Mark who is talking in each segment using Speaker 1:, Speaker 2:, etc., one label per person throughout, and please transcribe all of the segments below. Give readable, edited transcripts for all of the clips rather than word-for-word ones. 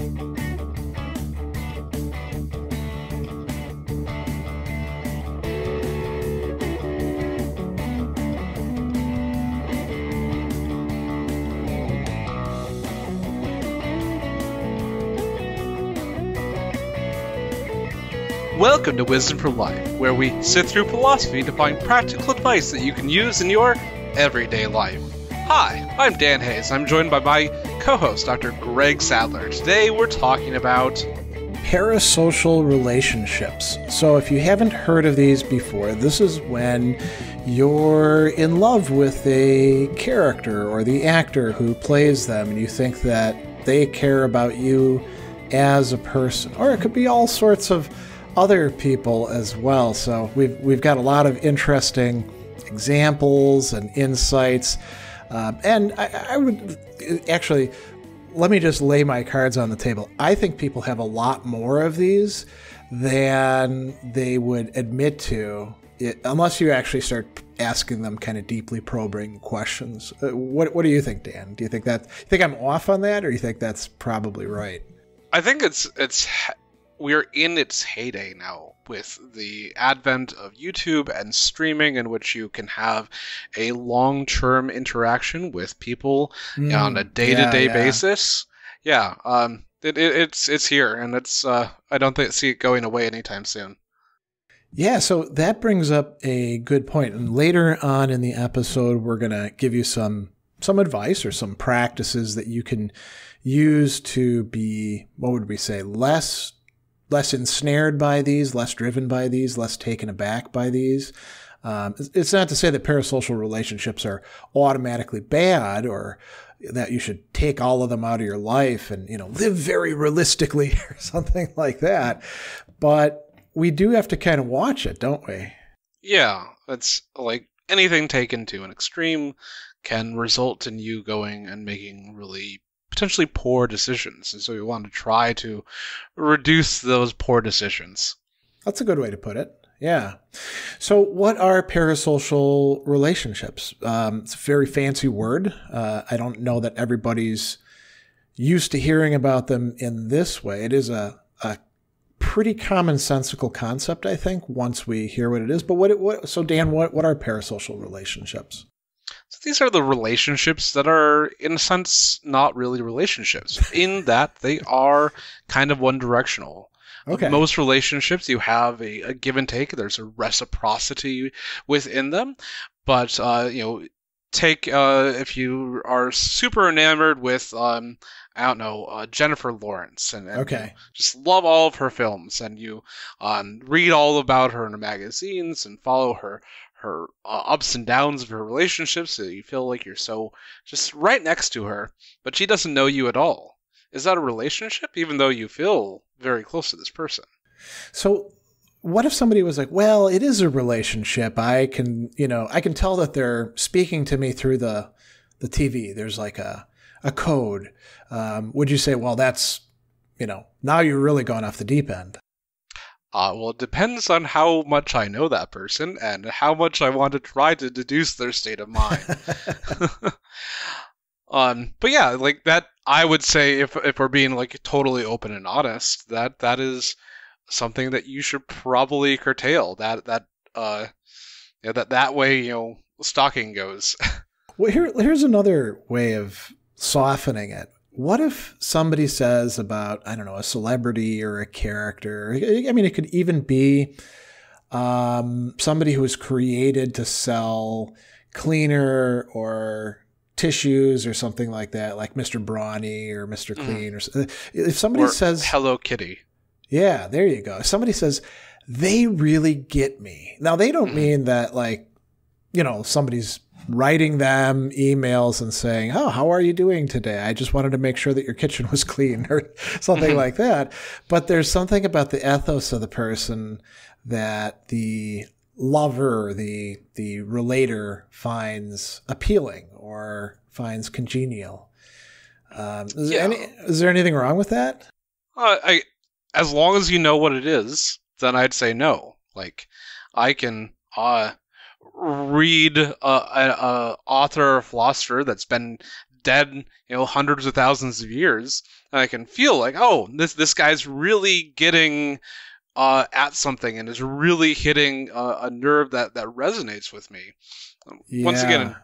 Speaker 1: Welcome to Wisdom for Life, where we sift through philosophy to find practical advice that you can use in your everyday life. Hi, I'm Dan Hayes. I'm joined by my co-host, Dr. Greg Sadler. Today we're talking about
Speaker 2: Parasocial relationships. So if you haven't heard of these before, this is when you're in love with a character or the actor who plays them, and you think that they care about you as a person. Or it could be all sorts of other people as well. So we've got a lot of interesting examples and insights. And I would actually, let me just lay my cards on the table. I think people have a lot more of these than they would admit to, unless you actually start asking them kind of deeply probing questions. What do you think, Dan? Do you think I'm off on that, or do you think that's probably right?
Speaker 1: I think we're in its heyday now with the advent of YouTube and streaming, in which you can have a long-term interaction with people on a day-to-day basis. Yeah, it's here, and it's I don't see it going away anytime soon.
Speaker 2: Yeah, so that brings up a good point. And later on in the episode, we're going to give you some advice or some practices that you can use to be, what would we say, less ensnared by these, less driven by these, less taken aback by these. It's not to say that parasocial relationships are automatically bad, or that you should take all of them out of your life and, live very realistically or something like that. But we do have to kind of watch it, don't we?
Speaker 1: Yeah, it's like anything taken to an extreme can result in you going and making really potentially poor decisions, and so we want to try to reduce those poor decisions.
Speaker 2: That's a good way to put it. Yeah. So what are parasocial relationships? It's a very fancy word. I don't know that everybody's used to hearing about them in this way. It is a pretty commonsensical concept, I think, once we hear what it is. But so Dan, what are parasocial relationships?
Speaker 1: So these are the relationships that are, in a sense, not really relationships, in that they are kind of one-directional.
Speaker 2: Okay.
Speaker 1: Most relationships, you have a give and take. There's a reciprocity within them. But, take if you are super enamored with, Jennifer Lawrence, and
Speaker 2: okay,
Speaker 1: you just love all of her films, and you read all about her in the magazines and follow her ups and downs of her relationships, so you feel like you're so just right next to her, but she doesn't know you at all. Is that a relationship, even though you feel very close to this person?
Speaker 2: So what if somebody was like, well, it is a relationship. I can tell that they're speaking to me through the TV. There's like a code. Would you say, well, that's, now you're really going off the deep end?
Speaker 1: Well, it depends on how much I know that person and how much I want to try to deduce their state of mind. But yeah, like that, I would say if we're being like totally open and honest, that is something that you should probably curtail. That way, stalking goes.
Speaker 2: Well, here's another way of softening it. What if somebody says about, I don't know, a celebrity or a character? I mean, it could even be somebody who was created to sell cleaner or tissues or something like that, like Mr. Brawny or Mr. Clean. Or if somebody says
Speaker 1: Hello Kitty.
Speaker 2: Yeah, there you go. If somebody says, they really get me. Now, they don't mean that, like, somebody's writing them emails and saying, oh, how are you doing today? I just wanted to make sure that your kitchen was clean or something like that. But there's something about the ethos of the person that the lover, the relator finds appealing or finds congenial. Is there anything wrong with that?
Speaker 1: As long as you know what it is, then I'd say no. Like, I can read an author or philosopher that's been dead, hundreds of thousands of years, and I can feel like, oh, this guy's really getting at something and is really hitting a nerve that resonates with me.
Speaker 2: Yeah.
Speaker 1: Once again,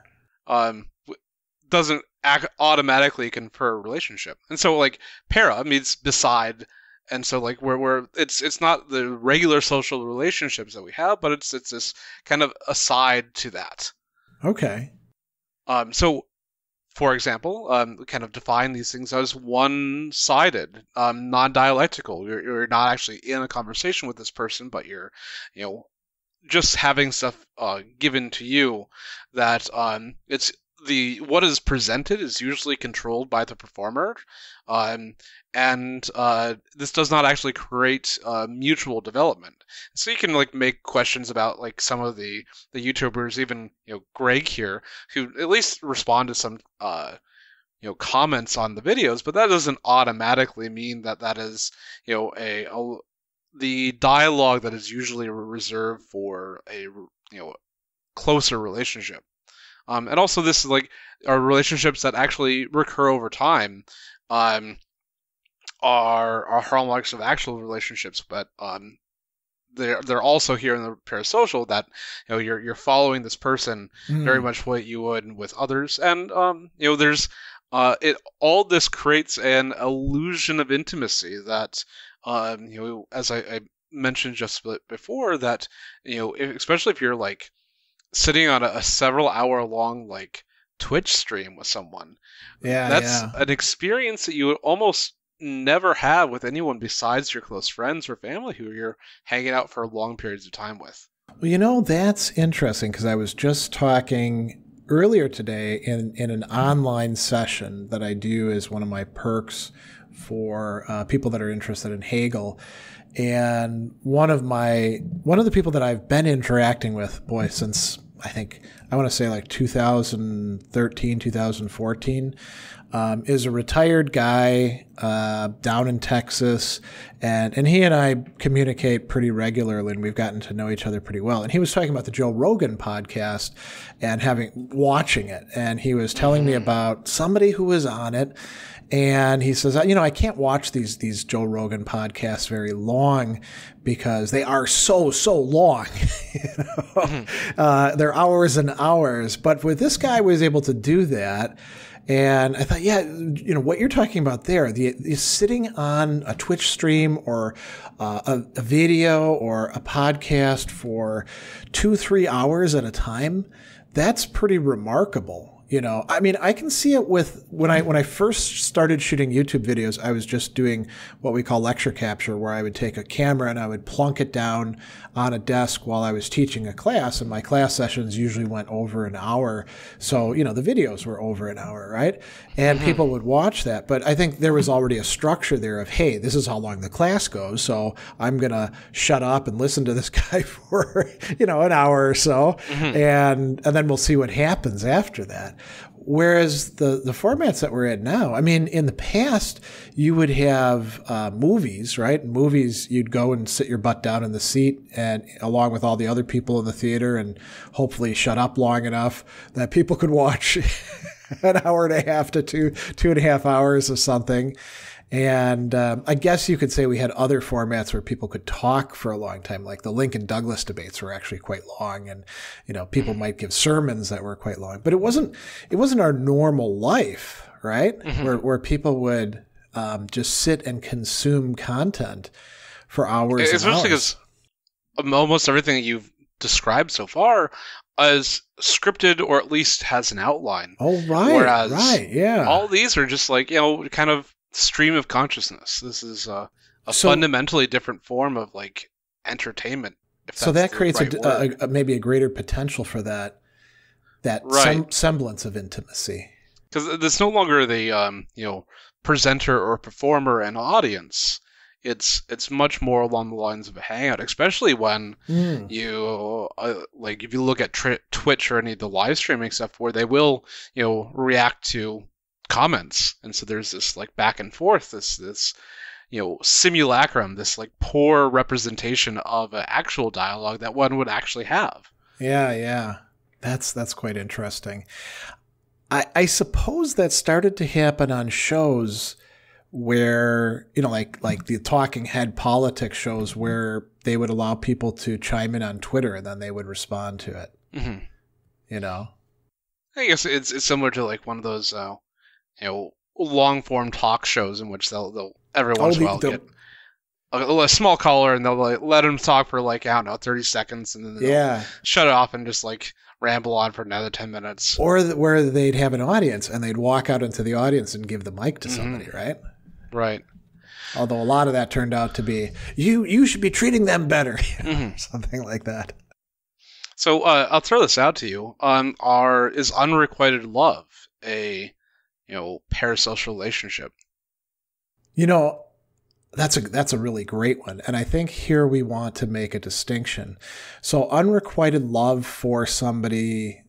Speaker 1: doesn't automatically confer a relationship. And so like para means beside, and so like where it's not the regular social relationships that we have, but it's this kind of aside to that.
Speaker 2: Okay.
Speaker 1: So for example, kind of define these things as one-sided, non-dialectical. You're not actually in a conversation with this person, but you're, just having stuff given to you that it's what is presented is usually controlled by the performer, and this does not actually create mutual development. So you can like make questions about like some of the YouTubers, even Greg here, who at least respond to some comments on the videos, but that doesn't automatically mean that is the dialogue that is usually reserved for a closer relationship. And also this is like are relationships that actually recur over time, are hallmarks of actual relationships, but they're also here in the parasocial that you're following this person very much what you would with others, and there's all this creates an illusion of intimacy that as I mentioned just before, that especially if you're like sitting on a several hour long like Twitch stream with someone, that's an experience that you would almost never have with anyone besides your close friends or family who you're hanging out for long periods of time with.
Speaker 2: Well, that's interesting, because I was just talking earlier today in an online session that I do as one of my perks for people that are interested in Hegel. And one of the people that I've been interacting with, since I want to say like 2013, 2014, is a retired guy down in Texas, and he and I communicate pretty regularly, and we've gotten to know each other pretty well. And he was talking about the Joe Rogan podcast and watching it, and he was telling me about somebody who was on it. And he says, I can't watch these Joe Rogan podcasts very long because they are so long. They're hours and hours. But with this guy, was able to do that. And I thought, what you're talking about there, the sitting on a Twitch stream or a video or a podcast for 2-3 hours at a time, that's pretty remarkable. I can see it with when I first started shooting YouTube videos, I was just doing what we call lecture capture, where I would take a camera and I would plunk it down on a desk while I was teaching a class, and my class sessions usually went over an hour. So, the videos were over an hour, right? And people would watch that. But I think there was already a structure there of, hey, this is how long the class goes, so I'm going to shut up and listen to this guy for, an hour or so, and then we'll see what happens after that. Whereas the formats that we're at now, in the past, you would have movies, right? Movies, you'd go and sit your butt down in the seat and along with all the other people in the theater, and hopefully shut up long enough that people could watch an hour and a half to 2.5 hours of something. And I guess you could say we had other formats where people could talk for a long time, like the Lincoln Douglas debates were actually quite long, and people might give sermons that were quite long. But it wasn't our normal life, right? Where people would just sit and consume content for hours.
Speaker 1: Especially because almost everything that you've described so far is scripted, or at least has an outline.
Speaker 2: Oh, right.
Speaker 1: Whereas
Speaker 2: right,
Speaker 1: all these are just like kind of stream of consciousness. This is a fundamentally different form of like entertainment.
Speaker 2: So that creates maybe a greater potential for that semblance of intimacy.
Speaker 1: Because it's no longer the presenter or performer and audience. It's much more along the lines of a hangout, especially when you if you look at Twitch or any of the live streaming stuff, where they will react to comments, and so there's this like back and forth, this simulacrum, this like poor representation of an actual dialogue that one would actually have.
Speaker 2: Yeah, that's quite interesting. I suppose that started to happen on shows where, like the talking head politics shows where they would allow people to chime in on Twitter and then they would respond to it.
Speaker 1: Mm-hmm. I guess it's similar to like one of those, long form talk shows in which they'll every once in a while get a small caller and they'll like let them talk for like, I don't know, 30 seconds and then they'll shut it off and just like ramble on for another 10 minutes.
Speaker 2: Or where they'd have an audience and they'd walk out into the audience and give the mic to somebody, right?
Speaker 1: Right.
Speaker 2: Although a lot of that turned out to be, you should be treating them better, something like that.
Speaker 1: So I'll throw this out to you. Is unrequited love a parasocial relationship?
Speaker 2: That's a really great one. And I think here we want to make a distinction. So unrequited love for somebody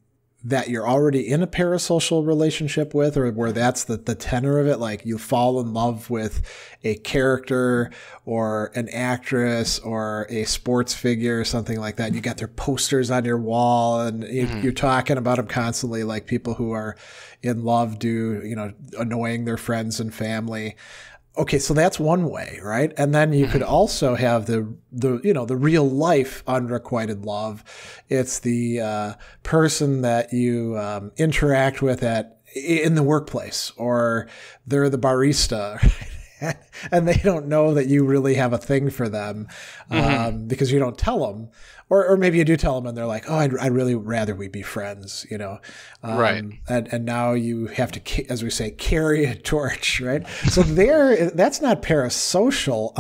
Speaker 2: that you're already in a parasocial relationship with, or where that's the tenor of it, like you fall in love with a character or an actress or a sports figure or something like that. You got their posters on your wall and you're talking about them constantly, like people who are in love do, annoying their friends and family. Okay, so that's one way, right? And then you could also have the real life unrequited love. It's the person that you interact with in the workplace, or they're the barista, right? And they don't know that you really have a thing for them because you don't tell them. Or maybe you do tell them and they're like, oh, I'd really rather we be friends,
Speaker 1: Right.
Speaker 2: And now you have to, as we say, carry a torch, right? So that's not parasocial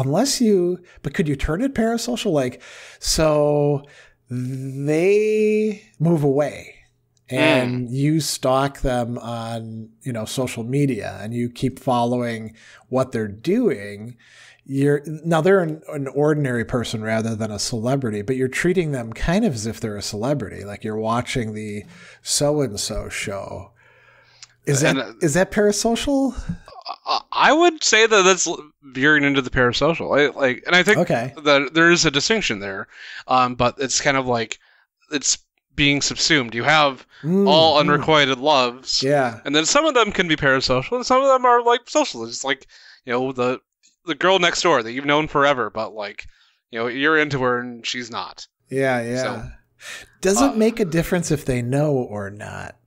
Speaker 2: but could you turn it parasocial? Like, so they move away and you stalk them on, social media and you keep following what they're doing. Now they're an ordinary person rather than a celebrity, but you're treating them kind of as if they're a celebrity. Like you're watching the so-and-so show. Is that parasocial?
Speaker 1: I would say that that's veering into the parasocial. And I think that there is a distinction there. But it's kind of like it's being subsumed. You have all unrequited loves.
Speaker 2: Yeah.
Speaker 1: And then some of them can be parasocial and some of them are like social. It's like, the girl next door that you've known forever, but like, you're into her and she's not.
Speaker 2: Yeah.
Speaker 1: So,
Speaker 2: does it make a difference if they know or not?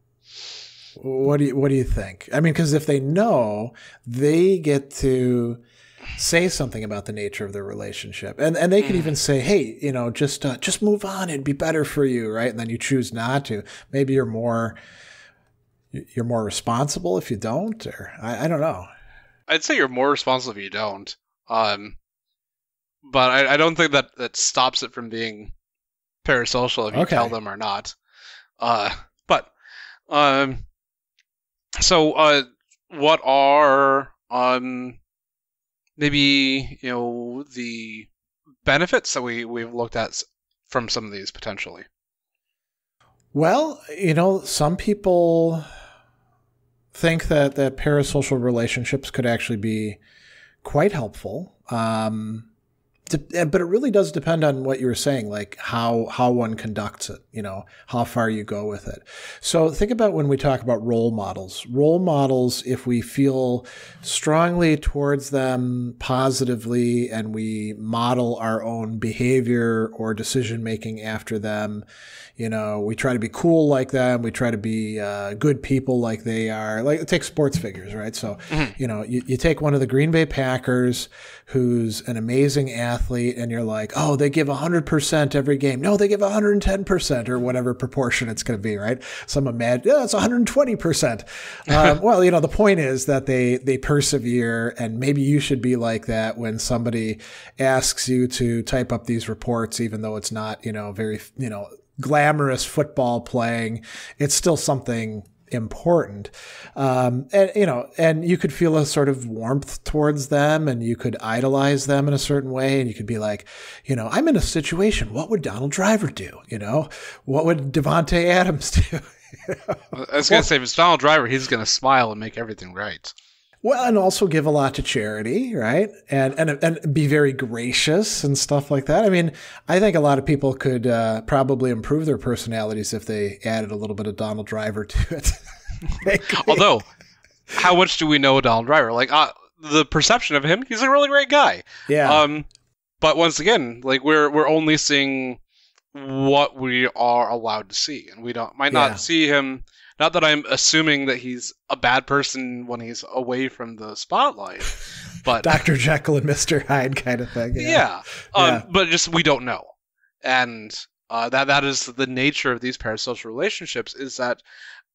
Speaker 2: What do you think? I mean, because if they know, they get to say something about the nature of their relationship, and they could even say, hey, just move on. It'd be better for you, right? And then you choose not to. Maybe you're more responsible if you don't, or I don't know.
Speaker 1: I'd say you're more responsible if you don't. But I don't think that stops it from being parasocial if you tell them or not. So what are maybe the benefits that we've looked at from some of these potentially?
Speaker 2: Well, some people think that parasocial relationships could actually be quite helpful. But it really does depend on what you were saying, like how one conducts it, how far you go with it. So think about when we talk about role models. Role models, if we feel strongly towards them positively and we model our own behavior or decision making after them, we try to be cool like them. We try to be good people like they are. Like take sports figures, right? So, you take one of the Green Bay Packers who's an amazing athlete and you're like, oh, they give 100% every game. No, they give 110% or whatever proportion it's going to be, right? Some imagine, it's 120%. Well, the point is that they persevere, and maybe you should be like that when somebody asks you to type up these reports, even though it's not, very, glamorous football playing. It's still something important. And you could feel a sort of warmth towards them and you could idolize them in a certain way. And you could be like, I'm in a situation. What would Donald Driver do? What would Devontae Adams do?
Speaker 1: I was going to say, if it's Donald Driver, he's going to smile and make everything right.
Speaker 2: Well, and also give a lot to charity, right? And be very gracious and stuff like that. I mean, I think a lot of people could probably improve their personalities if they added a little bit of Donald Driver to it.
Speaker 1: Although, how much do we know Donald Driver? Like, the perception of him, he's a really great guy.
Speaker 2: Yeah.
Speaker 1: But once again, like we're only seeing what we are allowed to see, and we might not see him. Not that I'm assuming that he's a bad person when he's away from the spotlight, but
Speaker 2: Dr. Jekyll and Mr. Hyde kind of thing.
Speaker 1: Yeah. But just we don't know, and that is the nature of these parasocial relationships, is that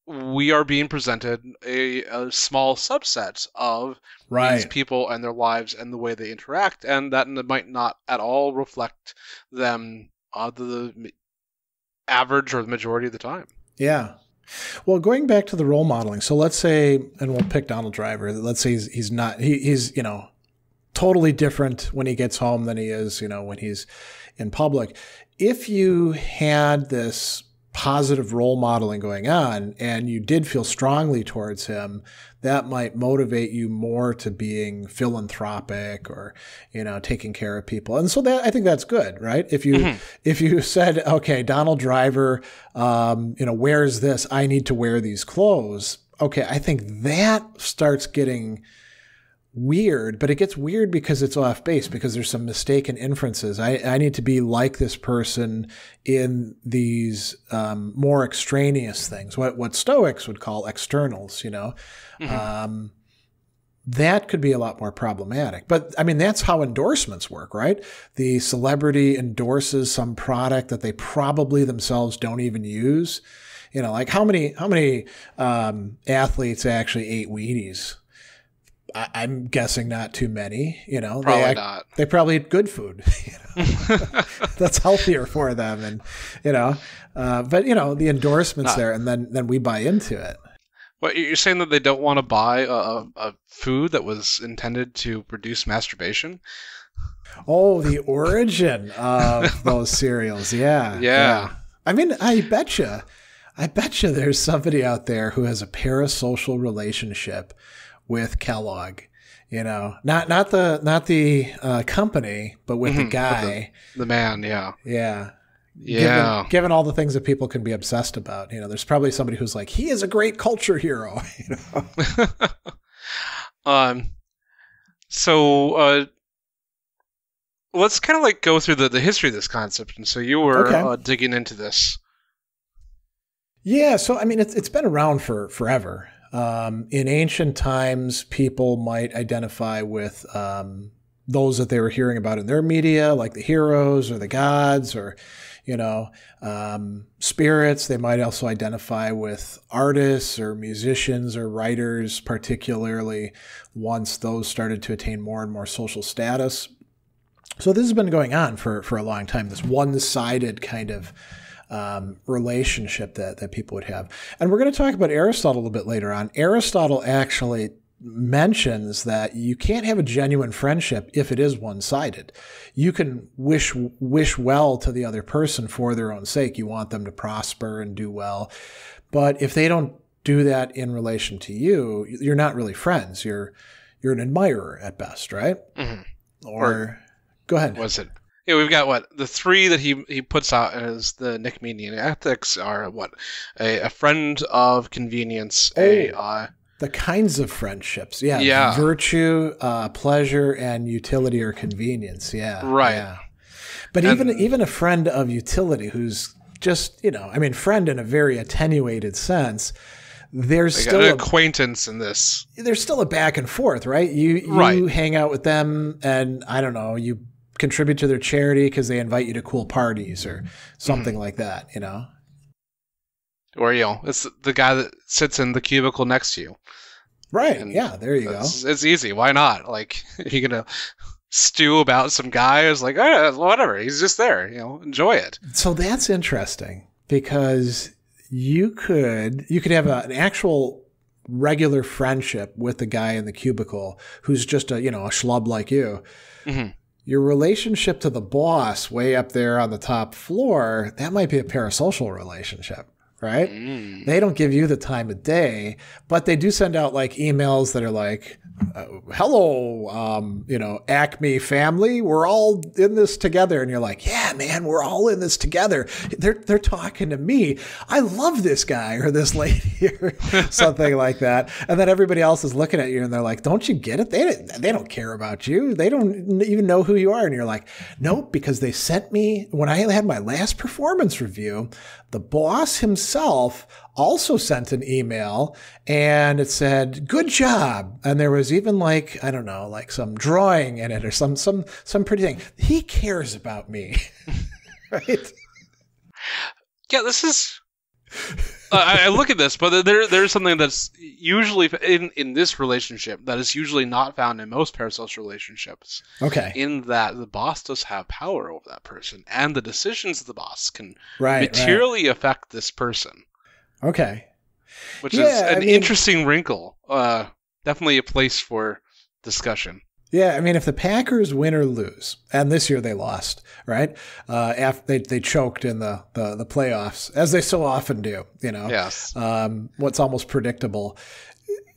Speaker 1: we are being presented a small subset of these people and their lives and the way they interact, and that might not at all reflect them the average or the majority of the time. Yeah.
Speaker 2: Well, going back to the role modeling, so let's say, and we'll pick Donald Driver, let's say he's totally different when he gets home than he is, when he's in public. If you had this positive role modeling going on and you did feel strongly towards him, that might motivate you more to being philanthropic or, taking care of people. And so I think that's good, right? If you said, okay, Donald Driver, wears this, I need to wear these clothes. Okay. I think that starts getting weird, but it gets weird because it's off base, because there's some mistaken inferences. I need to be like this person in these more extraneous things, what Stoics would call externals, that could be a lot more problematic. But I mean, that's how endorsements work, right? The celebrity endorses some product that they probably themselves don't even use. Like how many athletes actually ate Wheaties? I'm guessing not too many,
Speaker 1: Probably not.
Speaker 2: They probably eat good food, that's healthier for them. And, but the endorsements there, and then we buy into it.
Speaker 1: What, you're saying that they don't want to buy a food that was intended to produce masturbation?
Speaker 2: Oh, the origin of those cereals. Yeah. I mean, I bet you there's somebody out there who has a parasocial relationship with Kellogg, not the company, but with the guy,
Speaker 1: the man.
Speaker 2: Yeah. Given all the things that people can be obsessed about, there's probably somebody who's like, he is a great culture hero. So
Speaker 1: let's kind of like go through the history of this concept. And so you were digging into this.
Speaker 2: Yeah. So, I mean, it's been around for forever. In ancient times, people might identify with those that they were hearing about in their media, like the heroes or the gods or, spirits. They might also identify with artists or musicians or writers, particularly once those started to attain more and more social status. So this has been going on for a long time, this one-sided kind of relationship that people would have. And we're going to talk about Aristotle a little bit later on. Aristotle actually mentions that you can't have a genuine friendship if it is one-sided. You can wish well to the other person for their own sake. You want them to prosper and do well. But if they don't do that in relation to you, you're not really friends. You're an admirer at best, right?
Speaker 1: Mm-hmm.
Speaker 2: Or go ahead.
Speaker 1: Was it? Yeah, we've got the three that he puts out as the Nicomachean Ethics are a friend of convenience,
Speaker 2: the kinds of friendships, virtue, pleasure, and utility or convenience,
Speaker 1: right.
Speaker 2: Yeah. But even a friend of utility who's just friend in a very attenuated sense. There's still
Speaker 1: an acquaintance in this.
Speaker 2: There's still a back and forth, right? You hang out with them, and I don't know, you contribute to their charity because they invite you to cool parties or something like that,
Speaker 1: Or, it's the guy that sits in the cubicle next to you.
Speaker 2: Right. And there you go.
Speaker 1: It's easy. Why not? Like, you're going to stew about some guy who's like, whatever. He's just there. Enjoy it.
Speaker 2: So that's interesting because you could have an actual regular friendship with the guy in the cubicle who's just a schlub like you.
Speaker 1: Mm-hmm.
Speaker 2: Your relationship to the boss way up there on the top floor, that might be a parasocial relationship. right? They don't give you the time of day, but they do send out like emails that are like, hello, Acme family, we're all in this together. And you're like, yeah, man, we're all in this together. They're talking to me. I love this guy or this lady or something like that. And then everybody else is looking at you and they're like, don't you get it? They don't care about you. They don't even know who you are. And you're like, nope, because they sent me, when I had my last performance review, the boss himself also sent an email and it said, good job. And there was even like, I don't know, like some drawing in it or some pretty thing. He cares about me. Right?
Speaker 1: Yeah, this is, I look at this, but there's something that's usually in this relationship that is usually not found in most parasocial relationships.
Speaker 2: Okay.
Speaker 1: In that the boss does have power over that person and the decisions of the boss can materially affect this person.
Speaker 2: Okay.
Speaker 1: Which is an interesting wrinkle. Definitely a place for discussion.
Speaker 2: Yeah, I mean, if the Packers win or lose, and this year they lost, right? After they choked in the playoffs, as they so often do,
Speaker 1: Yes.
Speaker 2: What's almost predictable.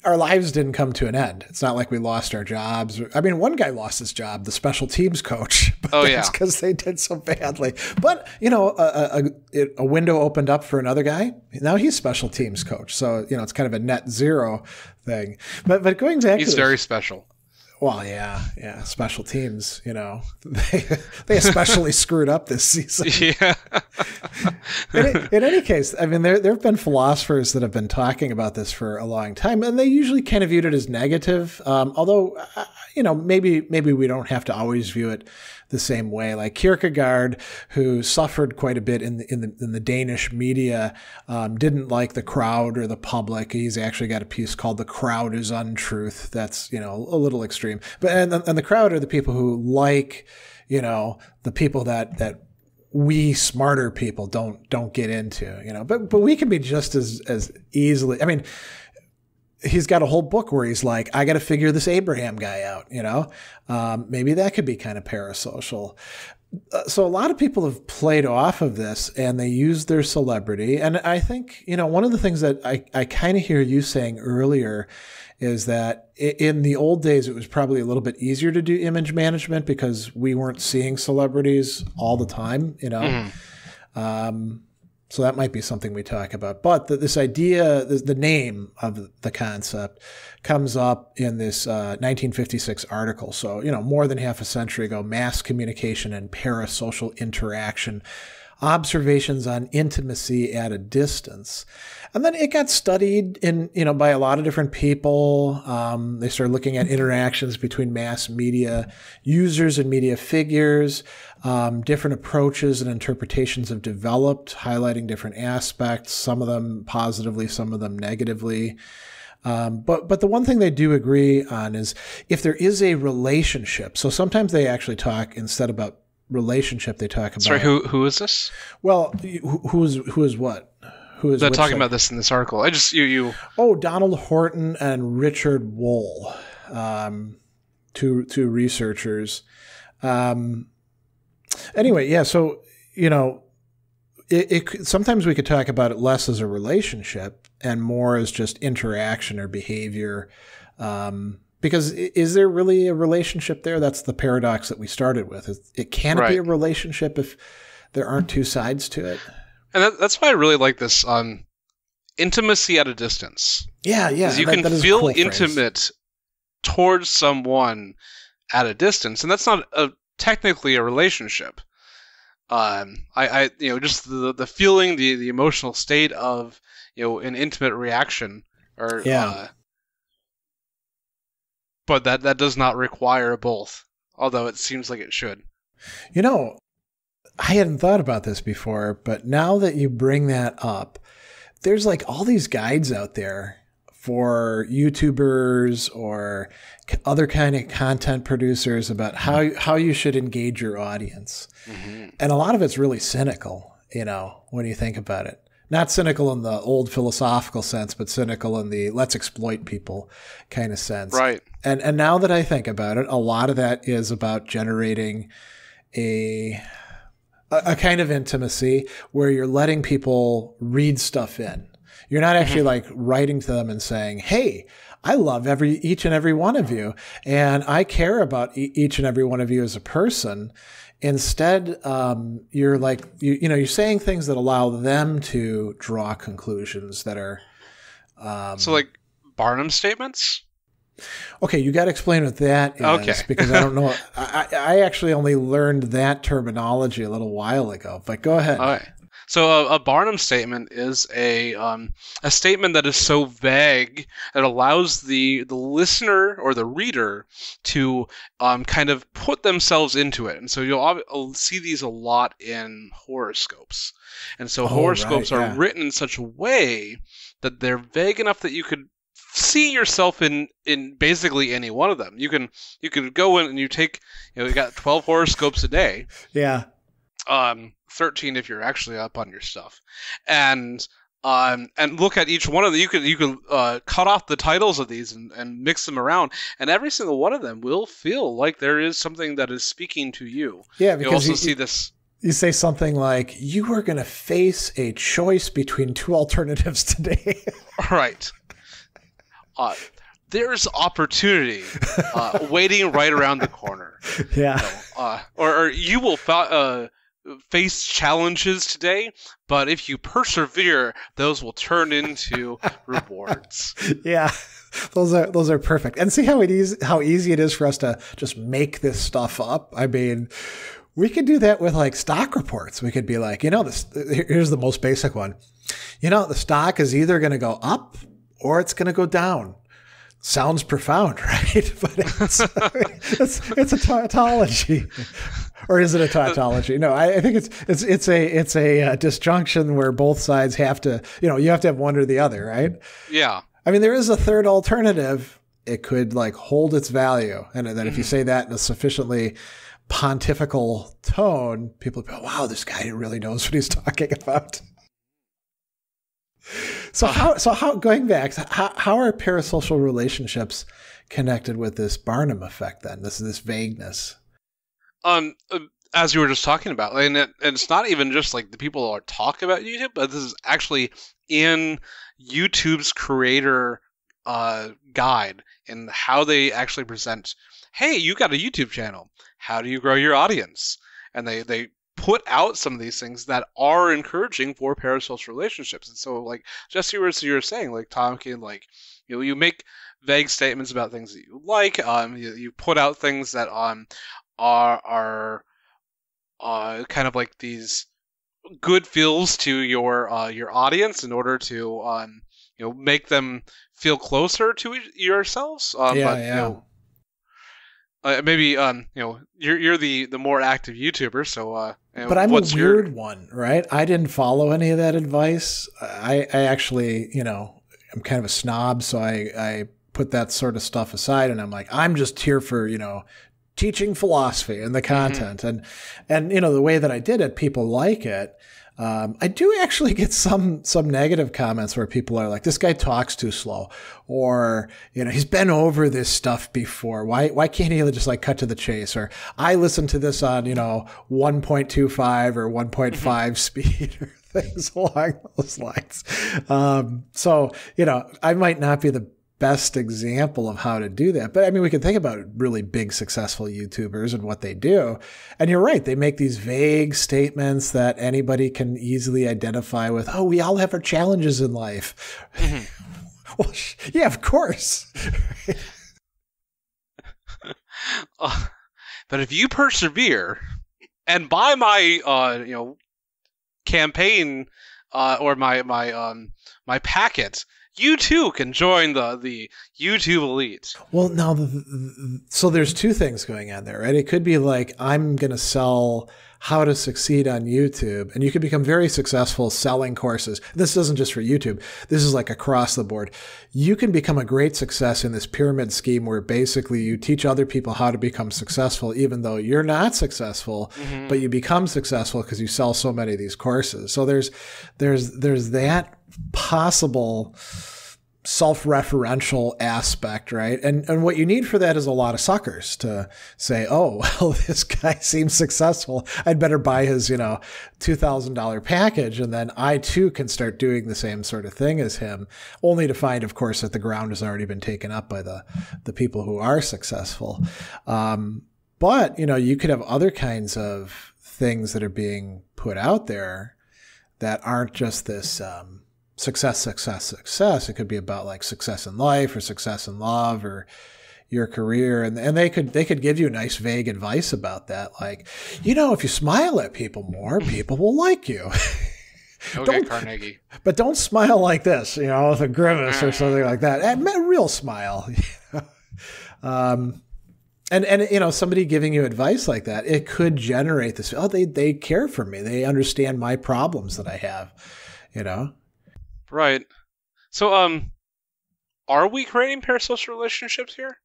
Speaker 2: Our lives didn't come to an end. It's not like we lost our jobs. I mean, one guy lost his job, the special teams coach. But that's because they did so badly. But, a window opened up for another guy. Now he's special teams coach. So, it's kind of a net zero thing. But going back
Speaker 1: he's very special.
Speaker 2: Well, yeah. Special teams, they especially screwed up this season.
Speaker 1: Yeah.
Speaker 2: In any case, I mean, there have been philosophers that have been talking about this for a long time, and they usually kind of viewed it as negative. Although, maybe we don't have to always view it the same way. Like Kierkegaard, who suffered quite a bit in the Danish media, didn't like the crowd or the public. He's actually got a piece called "The Crowd is Untruth." That's a little extreme. But and the crowd are the people who like the people that we smarter people don't get into. But we can be just as easily. I mean, he's got a whole book where he's like, I got to figure this Abraham guy out, maybe that could be kind of parasocial. So a lot of people have played off of this and they use their celebrity. And I think, one of the things that I kind of hear you saying earlier is that in the old days, it was probably a little bit easier to do image management because we weren't seeing celebrities all the time, So that might be something we talk about. But this idea, the name of the concept comes up in this 1956 article. So, more than half a century ago, Mass Communication and Parasocial Interaction, Observations on Intimacy at a Distance. And then it got studied by a lot of different people. They started looking at interactions between mass media users and media figures. Different approaches and interpretations have developed, highlighting different aspects, some of them positively, some of them negatively. But the one thing they do agree on is if there is a relationship. So sometimes they actually talk, instead about relationship, they talk about...
Speaker 1: Sorry, who is this?
Speaker 2: Well, who is what? Who is
Speaker 1: they're talking about this in this article? I just you.
Speaker 2: Oh, Donald Horton and Richard Wohl, two researchers. Anyway, yeah. So it sometimes we could talk about it less as a relationship and more as just interaction or behavior. Because is there really a relationship there? That's the paradox that we started with. It can't be a relationship if there aren't two sides to it.
Speaker 1: And that's why I really like this intimacy at a distance.
Speaker 2: Yeah.
Speaker 1: You can feel cool intimate towards someone at a distance, and that's not technically a relationship. I just the feeling, the emotional state of an intimate reaction, or but that does not require both, although it seems like it should.
Speaker 2: I hadn't thought about this before, but now that you bring that up, there's like all these guides out there for YouTubers or other kind of content producers about how you should engage your audience. Mm-hmm. And a lot of it's really cynical, when you think about it. Not cynical in the old philosophical sense, but cynical in the let's exploit people kind of sense.
Speaker 1: Right.
Speaker 2: And now that I think about it, a lot of that is about generating a a kind of intimacy where you're letting people read stuff in. You're not actually like writing to them and saying, hey, I love each and every one of you, and I care about each and every one of you as a person. Instead, you're like, you're saying things that allow them to draw conclusions that are...
Speaker 1: so like Barnum statements?
Speaker 2: Okay, you got to explain what that is,
Speaker 1: okay.
Speaker 2: Because I don't know. I actually only learned that terminology a little while ago, but go ahead.
Speaker 1: All right. So a Barnum statement is a statement that is so vague that allows the listener or the reader to kind of put themselves into it. And so you'll see these a lot in horoscopes. And so horoscopes are written in such a way that they're vague enough that you could see yourself in basically any one of them. You can go in and you take, you got 12 horoscopes a day.
Speaker 2: Yeah.
Speaker 1: 13 if you're actually up on your stuff, and look at each one of them. You could cut off the titles of these and mix them around, and every single one of them will feel like there is something that is speaking to you.
Speaker 2: Yeah, because
Speaker 1: you also see this.
Speaker 2: You say something like, "You are going to face a choice between two alternatives today."
Speaker 1: Right. There's opportunity waiting right around the corner.
Speaker 2: Yeah.
Speaker 1: Or you will face challenges today, but if you persevere, those will turn into rewards.
Speaker 2: Yeah, those are perfect. And see how easy it is for us to just make this stuff up. I mean, we could do that with like stock reports. We could be like, here's the most basic one. The stock is either going to go up or it's going to go down. Sounds profound, right? But it's a tautology. Or is it a tautology? No, I think it's a disjunction where both sides have to, you have to have one or the other, right?
Speaker 1: Yeah.
Speaker 2: I mean, there is a third alternative. It could like hold its value. And then if you say that in a sufficiently pontifical tone, people go, wow, this guy really knows what he's talking about. So how going back, how are parasocial relationships connected with this Barnum effect then? This vagueness.
Speaker 1: As you were just talking about, and it's not even just like the people that talk about YouTube, but this is actually in YouTube's creator guide and how they actually present. Hey, you got a YouTube channel. How do you grow your audience? And they put out some of these things that are encouraging for parasocial relationships. And so, like Jesse, you were saying, like Tomkin, like you make vague statements about things that you like. You put out things that are kind of like these good feels to your audience in order to make them feel closer to yourselves. Maybe you're the more active YouTuber, so
Speaker 2: but I'm a weird one, right? I didn't follow any of that advice. I actually, I'm kind of a snob, so I put that sort of stuff aside, and I'm like, I'm just here for teaching philosophy and the content, and the way that I did it, people like it. I do actually get some negative comments where people are like, this guy talks too slow, or, he's been over this stuff before. Why can't he just like cut to the chase? Or I listened to this on, 1.25 or 1.5 speed or things along those lines. So, I might not be the best example of how to do that. But I mean, we can think about really big, successful YouTubers and what they do. And you're right. They make these vague statements that anybody can easily identify with. Oh, we all have our challenges in life. Well, yeah, of course.
Speaker 1: But if you persevere and buy my, campaign, or my packet, you too can join the YouTube elite.
Speaker 2: Well, now, so there's two things going on there, right? It could be like, I'm going to sell how to succeed on YouTube, and you can become very successful selling courses. This isn't just for YouTube. This is like across the board. You can become a great success in this pyramid scheme where basically you teach other people how to become successful, even though you're not successful, but you become successful because you sell so many of these courses. So there's that possible self-referential aspect, right? And what you need for that is a lot of suckers to say, oh, well, this guy seems successful. I'd better buy his, $2,000 package. And then I too can start doing the same sort of thing as him, only to find, of course, that the ground has already been taken up by the people who are successful. But, you could have other kinds of things that are being put out there that aren't just this, success. It could be about like success in life or success in love or your career. And they could give you nice vague advice about that. Like, if you smile at people more, people will like you.
Speaker 1: Okay, Carnegie. But
Speaker 2: don't smile like this, with a grimace or something like that. A real smile. And somebody giving you advice like that, it could generate this, they care for me. They understand my problems that I have,
Speaker 1: Right. So, are we creating parasocial relationships here?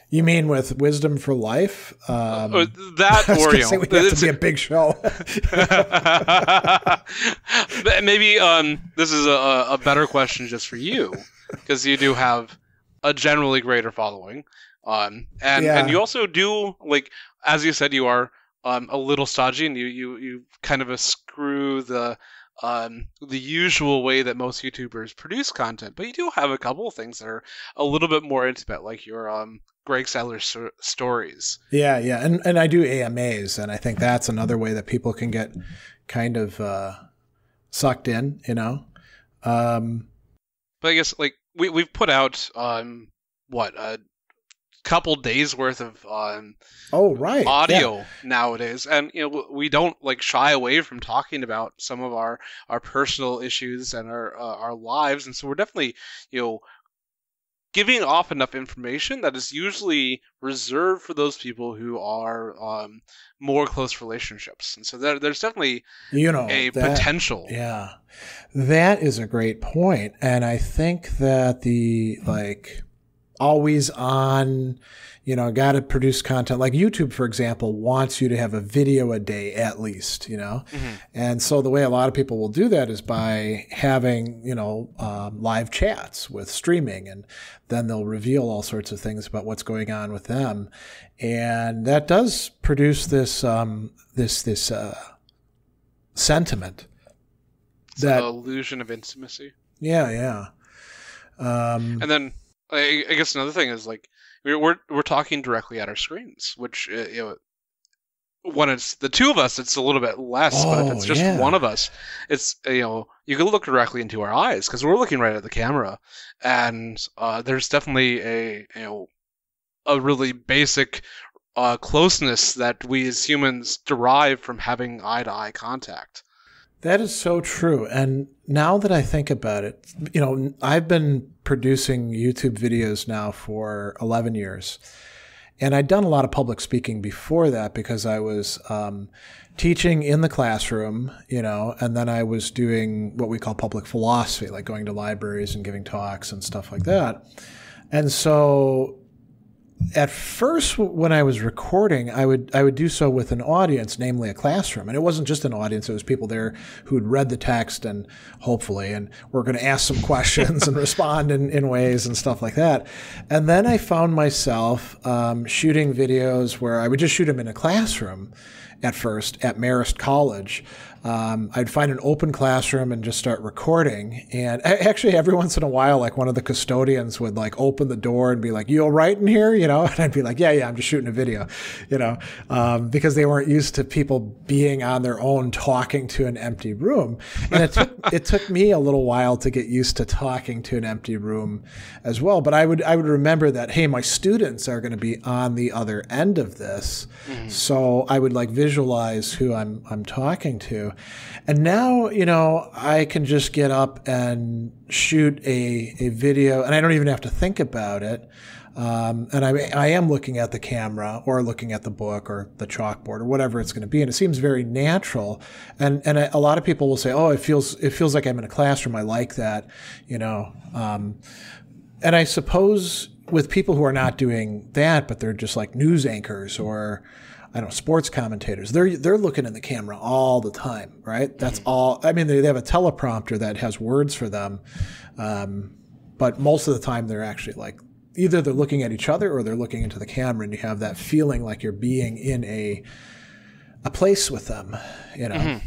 Speaker 2: You mean with Wisdom for Life?
Speaker 1: That or,
Speaker 2: we have to be a big show.
Speaker 1: Maybe this is a better question just for you, because you do have a generally greater following. And you also do, like, as you said, you are a little stodgy, and you kind of screw the usual way that most YouTubers produce content, but you do have a couple of things that are a little bit more intimate, like your Greg Sadler stories.
Speaker 2: Yeah, and I do AMAs, and I think that's another way that people can get kind of sucked in, But
Speaker 1: I guess like we've put out a couple days worth of audio nowadays, and we don't like shy away from talking about some of our personal issues and our lives, and so we're definitely giving off enough information that is usually reserved for those people who are more close relationships, and so there's definitely potential.
Speaker 2: Yeah, that is a great point, and I think that the always on, got to produce content. Like YouTube, for example, wants you to have a video a day at least, Mm-hmm. And so the way a lot of people will do that is by having, live chats with streaming, and then they'll reveal all sorts of things about what's going on with them. And that does produce this, this sentiment.
Speaker 1: It's that illusion of intimacy.
Speaker 2: Yeah.
Speaker 1: And then, I guess another thing is like we're talking directly at our screens, which when it's the two of us, it's a little bit less. But if it's just one of us, it's you can look directly into our eyes because we're looking right at the camera, and there's definitely a really basic closeness that we as humans derive from having eye-to-eye contact.
Speaker 2: That is so true. And now that I think about it, I've been producing YouTube videos now for 11 years. And I'd done a lot of public speaking before that because I was teaching in the classroom, and then I was doing what we call public philosophy, like going to libraries and giving talks and stuff like that. And so at first, when I was recording, I would do so with an audience, namely a classroom. And it wasn't just an audience. It was people there who had read the text and we're going to ask some questions and respond in ways and stuff like that. And then I found myself shooting videos where I would just shoot them in a classroom at first at Marist College. I'd find an open classroom and just start recording. And actually, every once in a while, like one of the custodians would like open the door and be like, "You all right in here?" And I'd be like, "Yeah, I'm just shooting a video," because they weren't used to people being on their own talking to an empty room. And it took me a little while to get used to talking to an empty room as well. But I would remember that, hey, my students are going to be on the other end of this, so I would like visualize who I'm talking to. And now, I can just get up and shoot a video, and I don't even have to think about it. And I am looking at the camera or looking at the book or the chalkboard or whatever it's going to be, and it seems very natural. And a lot of people will say, "Oh, it feels like I'm in a classroom. I like that," And I suppose with people who are not doing that, but they're just like news anchors or sports commentators, they're looking in the camera all the time, right? That's all. I mean, they have a teleprompter that has words for them. but most of the time they're actually like either they're looking at each other or they're looking into the camera, and you have that feeling like you're being in a place with them, you know.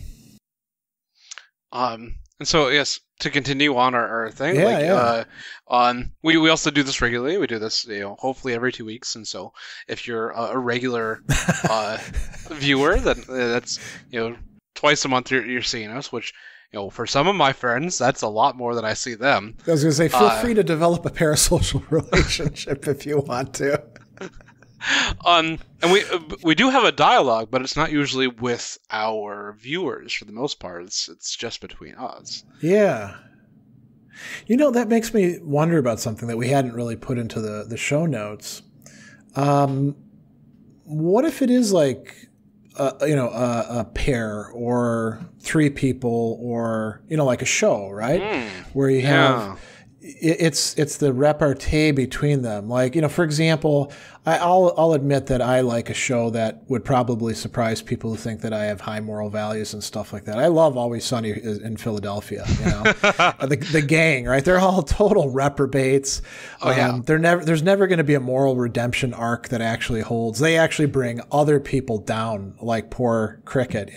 Speaker 1: Mm-hmm. And so, yes, to continue on our thing, we also do this regularly. We do this, hopefully every 2 weeks. And so, if you're a regular viewer, then that's twice a month you're seeing us. Which, for some of my friends, that's a lot more than I see them.
Speaker 2: I was going to say, feel free to develop a parasocial relationship if you want to.
Speaker 1: And we do have a dialogue, but it's not usually with our viewers for the most part. It's just between us.
Speaker 2: Yeah. That makes me wonder about something that we hadn't really put into the show notes. What if it is like, a pair or three people or, like a show, right? Where you have... It's the repartee between them. Like, for example, I'll admit that I like a show that would probably surprise people who think that I have high moral values and stuff like that. I love Always Sunny in Philadelphia, the gang, right? They're all total reprobates. There's never going to be a moral redemption arc that actually holds. They actually bring other people down, like poor Cricket,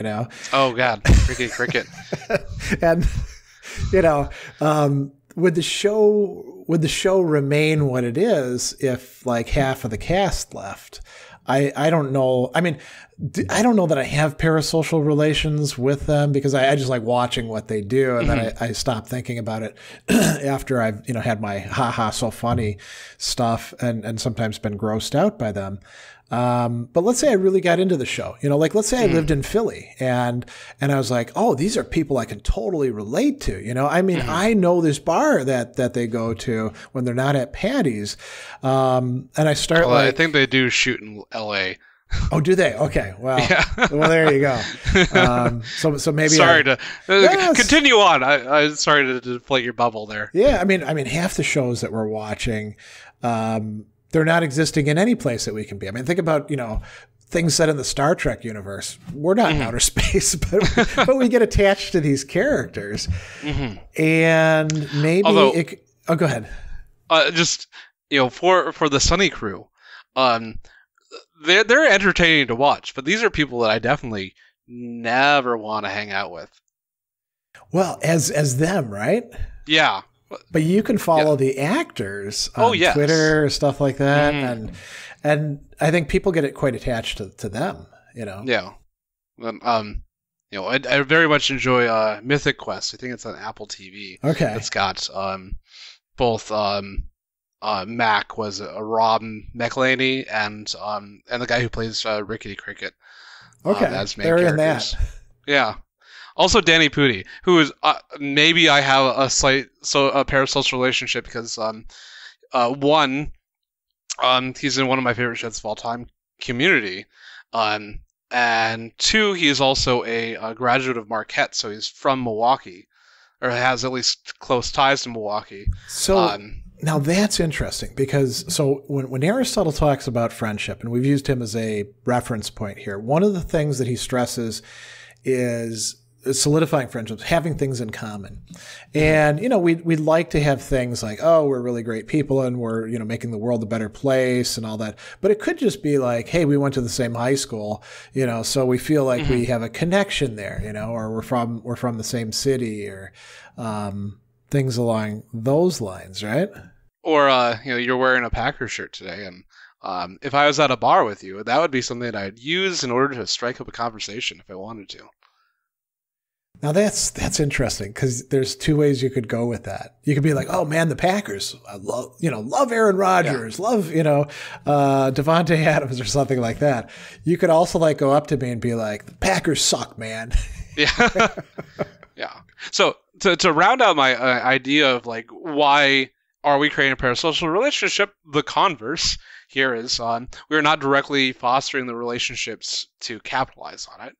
Speaker 1: Oh God, Cricket.
Speaker 2: And, would the show remain what it is if like half of the cast left? I don't know. I mean, I don't know that I have parasocial relations with them because I just like watching what they do, and then I stop thinking about it after I've had my haha so funny stuff and sometimes been grossed out by them. But let's say I really got into the show, like let's say I lived in Philly and I was like, oh, these are people I can totally relate to, I mean, I know this bar that they go to when they're not at Patty's. And I start I
Speaker 1: think they do shoot in LA.
Speaker 2: Oh, do they? Okay. Well, well, there you go. So maybe
Speaker 1: sorry to continue on. I'm sorry to deflate your bubble there.
Speaker 2: Yeah. I mean, half the shows that we're watching, they're not existing in any place that we can be. I mean, think about, things set in the Star Trek universe. We're not in outer space, but we get attached to these characters. And maybe go ahead.
Speaker 1: Just, for the Sunny crew, they're entertaining to watch, but these are people that I definitely never want to hang out with.
Speaker 2: Well, as them, right?
Speaker 1: Yeah.
Speaker 2: But you can follow the actors on Twitter or stuff like that, and I think people get quite attached to them.
Speaker 1: Yeah. I very much enjoy Mythic Quest. I think it's on Apple TV.
Speaker 2: Okay.
Speaker 1: It's got both Mac was Rob McElhaney and the guy who plays Rickety Cricket.
Speaker 2: Okay,
Speaker 1: as main
Speaker 2: they're
Speaker 1: characters.
Speaker 2: in that.
Speaker 1: Yeah. Also, Danny Pudi, who is maybe I have a parasocial relationship because one, he's in one of my favorite shows of all time, Community, and two, he is also a graduate of Marquette, so he's from Milwaukee, or has at least close ties to Milwaukee.
Speaker 2: So now that's interesting because when Aristotle talks about friendship, and we've used him as a reference point here, one of the things that he stresses is solidifying friendships, having things in common. And, we'd like to have things like, oh, we're really great people and we're, making the world a better place and all that. But it could just be like, hey, we went to the same high school, so we feel like we have a connection there, or we're from the same city or things along those lines, right?
Speaker 1: Or, you're wearing a Packers shirt today and if I was at a bar with you, that would be something that I'd use in order to strike up a conversation if I wanted to.
Speaker 2: Now that's interesting because there's two ways you could go with that. You could be like, oh man, the Packers, I love Aaron Rodgers, love, Devontae Adams or something like that. You could also like go up to me and be like, the Packers suck, man.
Speaker 1: Yeah. Yeah. So to round out my idea of like, why are we creating a parasocial relationship? The converse here is we're not directly fostering the relationships to capitalize on it.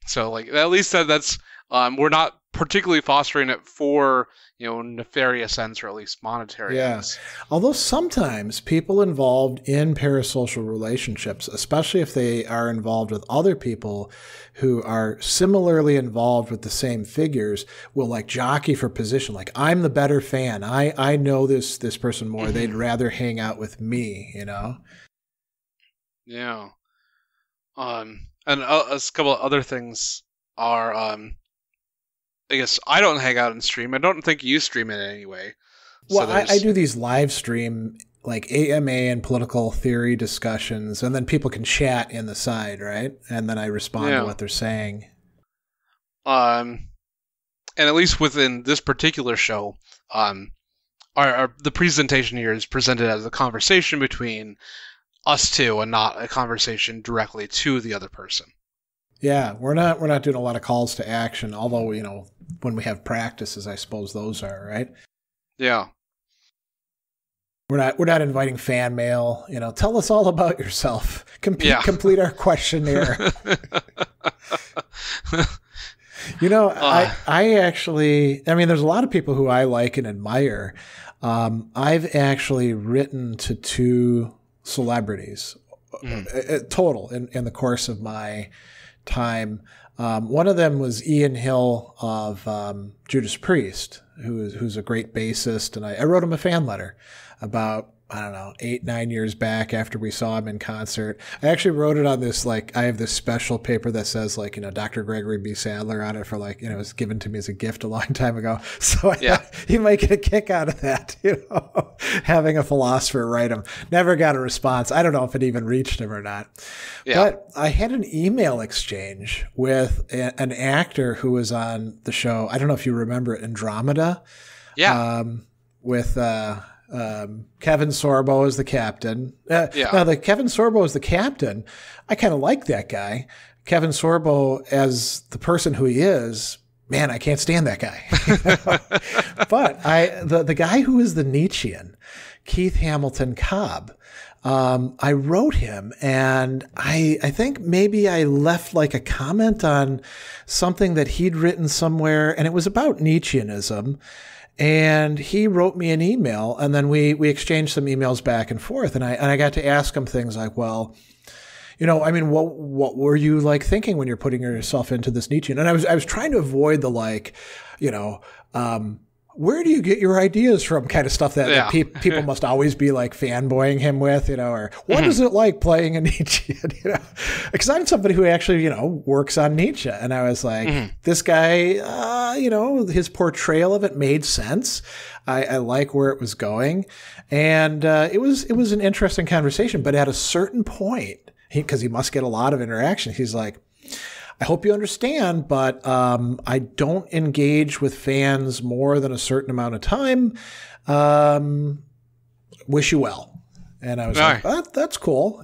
Speaker 1: So, like, at least that's We're not particularly fostering it for, nefarious ends, or at least monetary ends.
Speaker 2: Although sometimes people involved in parasocial relationships, especially if they are involved with other people who are similarly involved with the same figures, will like jockey for position. Like, I'm the better fan. I know this person more. They'd rather hang out with me,
Speaker 1: Yeah. And a couple of other things are, I guess I don't hang out and stream. I don't think you stream in any way.
Speaker 2: Well, I do these live stream, like AMA and political theory discussions, and then people can chat in the side, right? And then I respond to what they're saying.
Speaker 1: And at least within this particular show, the presentation here is presented as a conversation between us two, and not a conversation directly to the other person.
Speaker 2: Yeah, we're not doing a lot of calls to action, although, when we have practices, I suppose those are, right?
Speaker 1: Yeah.
Speaker 2: We're not inviting fan mail, tell us all about yourself. Complete our questionnaire. I actually, there's a lot of people who I like and admire. I've actually written to 2 celebrities total in the course of my time. One of them was Ian Hill of Judas Priest, who's a great bassist, and I wrote him a fan letter about, 8-9 years back after we saw him in concert. I actually wrote it on this, I have this special paper that says, Dr. Gregory B. Sadler on it for, it was given to me as a gift a long time ago. So he might get a kick out of that, having a philosopher write him. Never got a response. I don't know if it even reached him or not. Yeah. But I had an email exchange with an actor who was on the show. I don't know if you remember Andromeda.
Speaker 1: Yeah.
Speaker 2: With Kevin Sorbo as the captain. Now, Kevin Sorbo as the captain, I kind of like that guy. Kevin Sorbo as the person who he is, man, I can't stand that guy. But the guy who is the Nietzschean, Keith Hamilton Cobb, I wrote him, and I think maybe I left a comment on something that he'd written somewhere, and it was about Nietzscheanism. And he wrote me an email, and then we exchanged some emails back and forth. And I got to ask him things like, well, what were you thinking when you're putting yourself into this Nietzschean? And I was trying to avoid the where do you get your ideas from kind of stuff that people must always be fanboying him with, or what is it like playing a Nietzschean, because I'm somebody who actually, works on Nietzsche. And I was like, this guy, his portrayal of it made sense. I like where it was going. And it was an interesting conversation. But at a certain point, because he must get a lot of interaction, he's like, I hope you understand, but I don't engage with fans more than a certain amount of time. Wish you well. And I was like, that's cool.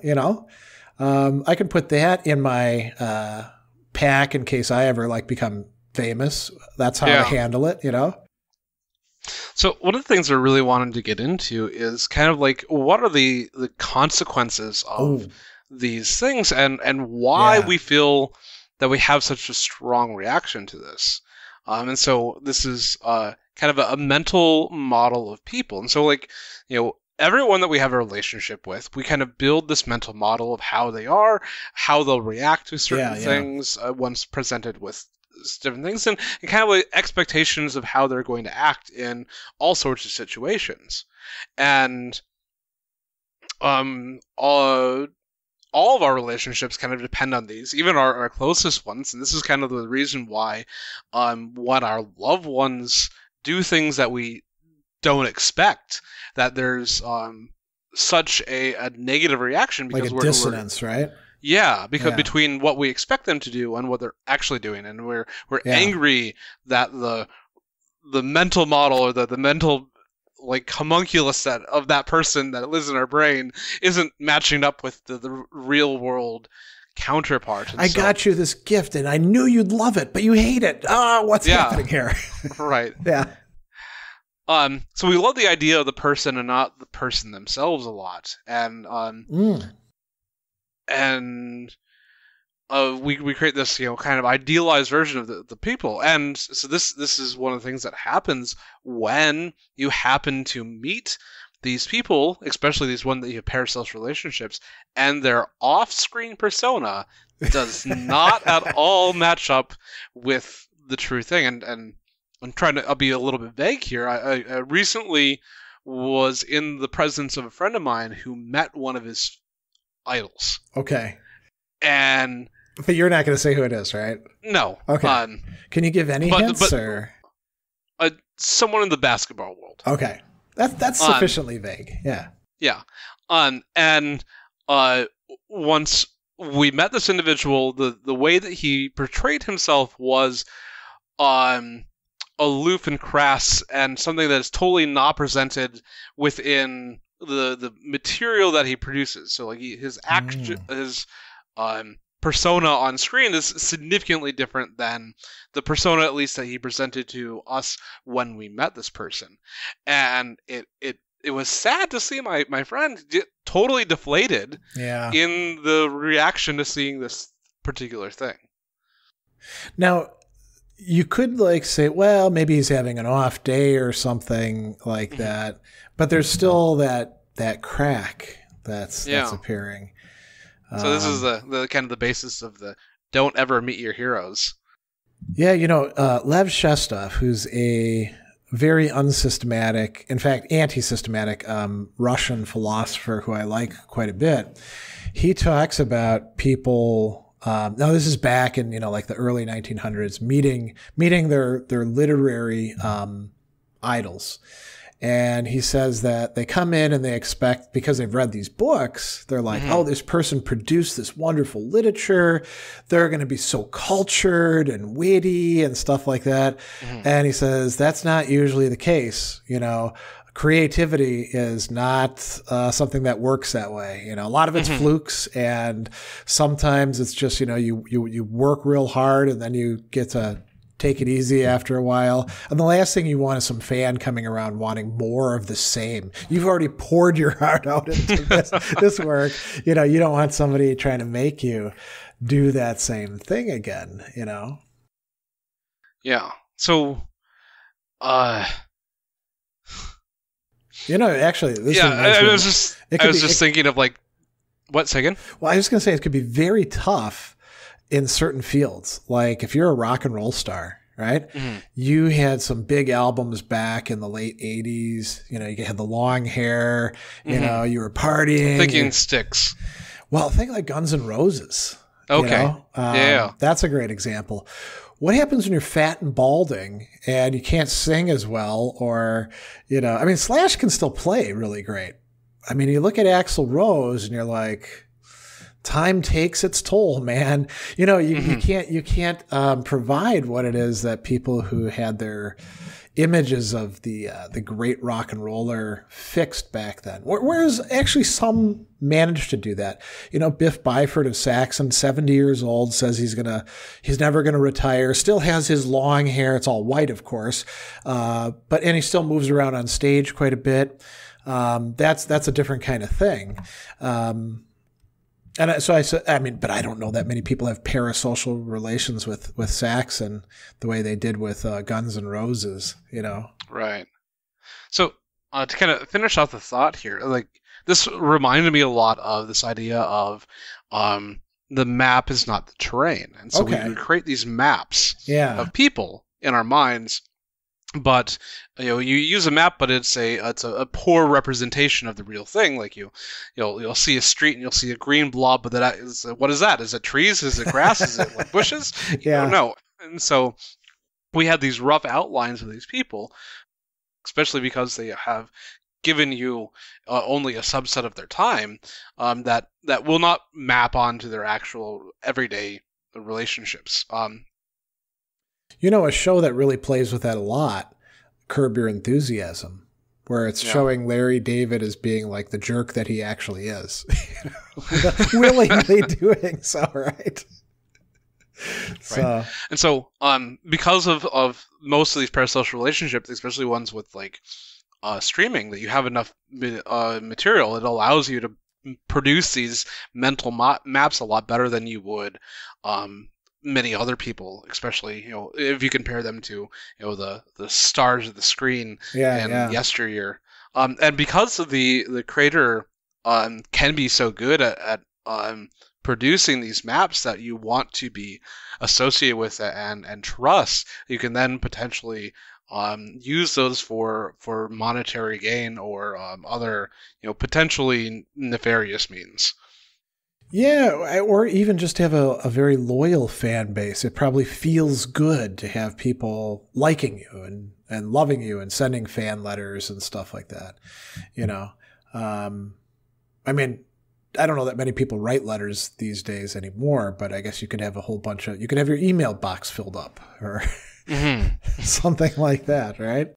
Speaker 2: I can put that in my pack in case I ever become famous. That's how I handle it,
Speaker 1: So one of the things I really wanted to get into is kind of what are the consequences of these things, and why we feel that we have such a strong reaction to this. And so this is kind of a mental model of people. And so everyone that we have a relationship with, we kind of build this mental model of how they are, how they'll react to certain things once presented with different things, and kind of expectations of how they're going to act in all sorts of situations. And all of our relationships kind of depend on these, even our closest ones. And this is kind of the reason why when our loved ones do things that we don't expect, that there's such a negative reaction, because
Speaker 2: we're dissonance, right?
Speaker 1: Yeah, because between what we expect them to do and what they're actually doing, and we're angry that the mental model, or the mental homunculus of that person that lives in our brain isn't matching up with the real world counterpart. And
Speaker 2: I got you this gift, and I knew you'd love it, but you hate it. What's happening here? Right. Yeah.
Speaker 1: So we love the idea of the person and not the person themselves a lot, and we create this, kind of idealized version of the people. And so this is one of the things that happens when you happen to meet these people, especially these one that you have parasocial relationships, and their off-screen persona does not at all match up with the true thing. And I'll be a little bit vague here. I recently was in the presence of a friend of mine who met one of his idols.
Speaker 2: Okay.
Speaker 1: But
Speaker 2: you're not going to say who it is, right?
Speaker 1: No.
Speaker 2: Okay. Can you give any hints? Or
Speaker 1: someone in the basketball world.
Speaker 2: Okay. That's sufficiently vague. Yeah.
Speaker 1: Yeah. And once we met this individual, the way that he portrayed himself was aloof and crass, and something that is totally not presented within the material that he produces. So like his persona on screen is significantly different than the persona, at least, that he presented to us when we met this person. And it was sad to see my friend totally deflated in the reaction to seeing this particular thing.
Speaker 2: Now, you could say, well, maybe he's having an off day or something like that, but there's still that crack that's appearing.
Speaker 1: So this is the kind of the basis of the don't ever meet your heroes.
Speaker 2: Yeah, Lev Shestov, who's a very unsystematic, in fact, anti-systematic Russian philosopher who I like quite a bit, he talks about people. Now this is back in the early 1900s, meeting their literary idols. And he says that they come in and they expect, because they've read these books, they're like, oh, this person produced this wonderful literature. They're going to be so cultured and witty and stuff like that. And he says that's not usually the case. Creativity is not something that works that way. A lot of it's flukes, and sometimes it's just, you work real hard and then you get to take it easy after a while. And the last thing you want is some fan coming around wanting more of the same. You've already poured your heart out into this work. You don't want somebody trying to make you do that same thing again,
Speaker 1: Yeah. So,
Speaker 2: actually, this
Speaker 1: I was just thinking of what second?
Speaker 2: Well, I was going to say it could be very tough in certain fields. Like if you're a rock and roll star, right? You had some big albums back in the late 80s. You had the long hair, you were partying.
Speaker 1: Thinking Styx.
Speaker 2: Well, think like Guns N' Roses.
Speaker 1: Okay.
Speaker 2: That's a great example. What happens when you're fat and balding and you can't sing as well, or, Slash can still play really great. You look at Axl Rose and you're like, time takes its toll, man. You can't provide what it is that people who had their images of the great rock and roller fixed back then. Whereas actually some managed to do that. Biff Byford of Saxon, 70 years old, says he's never gonna retire. Still has his long hair. It's all white, of course, and he still moves around on stage quite a bit. That's a different kind of thing. And so I said, but I don't know that many people have parasocial relations with Saxon the way they did with Guns N' Roses,
Speaker 1: Right. So to kind of finish off the thought here, this reminded me a lot of this idea of the map is not the terrain. And so we create these maps of people in our minds. But you use a map, but it's a poor representation of the real thing. Like you'll see a street and you'll see a green blob, but what is that? Is it trees? Is it grass? Is it bushes? You don't know. And so we had these rough outlines of these people, especially because they have given you only a subset of their time that will not map onto their actual everyday relationships.
Speaker 2: A show that really plays with that a lot, Curb Your Enthusiasm, where it's showing Larry David as being like the jerk that he actually is. Willingly doing so, right?
Speaker 1: Right. And so because of most of these parasocial relationships, especially ones with streaming, that you have enough material, it allows you to produce these mental maps a lot better than you would many other people, especially, if you compare them to, the stars of the screen in yesteryear. And because of the creator can be so good at producing these maps that you want to be associated with and trust, you can then potentially use those for monetary gain or other, potentially nefarious means.
Speaker 2: Yeah, or even just have a very loyal fan base. It probably feels good to have people liking you and loving you and sending fan letters and stuff like that. I mean, I don't know that many people write letters these days anymore, but I guess you could have you could have your email box filled up or something like that, right?